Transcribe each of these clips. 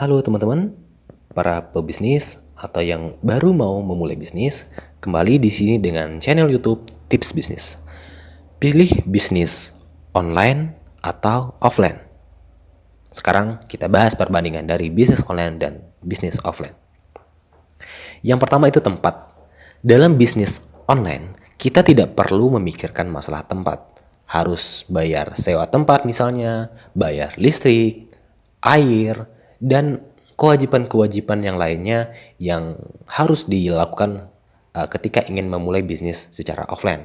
Halo teman-teman, para pebisnis atau yang baru mau memulai bisnis, kembali di sini dengan channel YouTube Tips Bisnis. Pilih bisnis online atau offline. Sekarang kita bahas perbandingan dari bisnis online dan bisnis offline. Yang pertama itu tempat. Dalam bisnis online, kita tidak perlu memikirkan masalah tempat. Harus bayar sewa tempat misalnya, bayar listrik, air, dan kewajiban-kewajiban yang lainnya yang harus dilakukan ketika ingin memulai bisnis secara offline.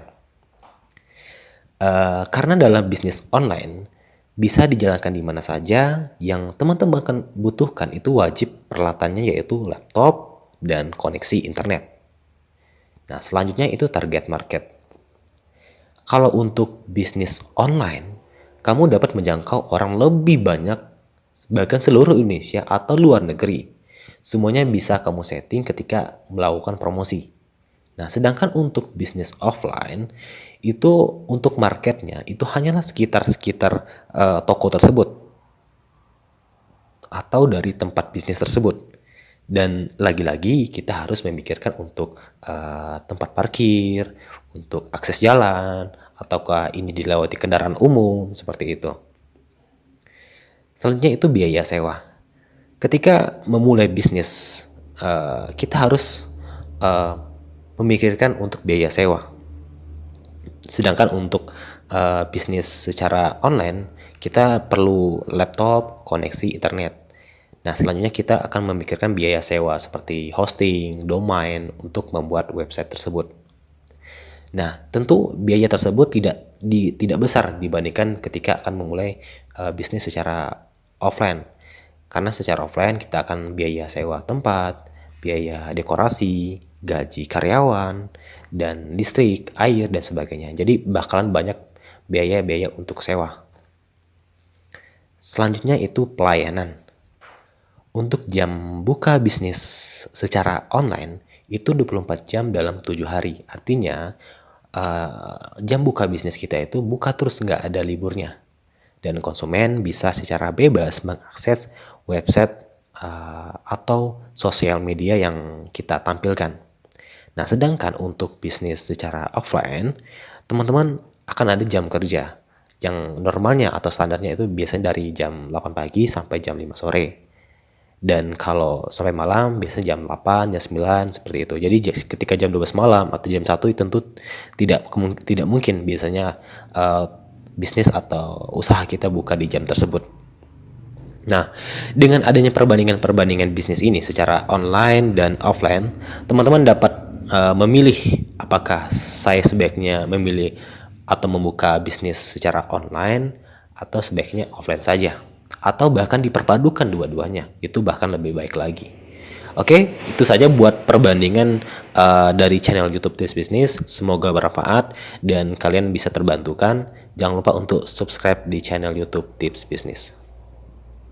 Karena dalam bisnis online bisa dijalankan di mana saja, yang teman-teman akan butuhkan itu wajib peralatannya yaitu laptop dan koneksi internet. Nah, selanjutnya itu target market. Kalau untuk bisnis online, kamu dapat menjangkau orang lebih banyak, bahkan seluruh Indonesia atau luar negeri. Semuanya bisa kamu setting ketika melakukan promosi. Nah, sedangkan untuk bisnis offline, itu untuk marketnya, itu hanyalah sekitar toko tersebut atau dari tempat bisnis tersebut. Dan lagi-lagi kita harus memikirkan untuk tempat parkir, untuk akses jalan, ataukah ini dilewati kendaraan umum, seperti itu. Selanjutnya itu biaya sewa. Ketika memulai bisnis, kita harus memikirkan untuk biaya sewa. Sedangkan untuk bisnis secara online, kita perlu laptop, koneksi internet. Nah, selanjutnya kita akan memikirkan biaya sewa seperti hosting, domain untuk membuat website tersebut. Nah, tentu biaya tersebut tidak besar dibandingkan ketika akan memulai bisnis secara offline. Karena secara offline kita akan biaya sewa tempat, biaya dekorasi, gaji karyawan, dan listrik, air, dan sebagainya. Jadi bakalan banyak biaya-biaya untuk sewa. Selanjutnya itu pelayanan. Untuk jam buka bisnis secara online itu 24 jam dalam 7 hari. Artinya jam buka bisnis kita itu buka terus, nggak ada liburnya. Dan konsumen bisa secara bebas mengakses website atau sosial media yang kita tampilkan. Nah, sedangkan untuk bisnis secara offline, teman-teman akan ada jam kerja yang normalnya atau standarnya itu biasanya dari jam 8 pagi sampai jam 5 sore. Dan kalau sampai malam biasanya jam 8, jam 9 seperti itu. Jadi ketika jam 12 malam atau jam 1 itu tentu tidak mungkin biasanya bisnis atau usaha kita buka di jam tersebut. Nah, dengan adanya perbandingan bisnis ini secara online dan offline, teman-teman dapat memilih apakah saya sebaiknya memilih atau membuka bisnis secara online atau sebaiknya offline saja. Atau bahkan diperpadukan dua-duanya, itu bahkan lebih baik lagi. Oke, itu saja buat perbandingan dari channel YouTube Tips Bisnis. Semoga bermanfaat dan kalian bisa terbantukan. Jangan lupa untuk subscribe di channel YouTube Tips Bisnis.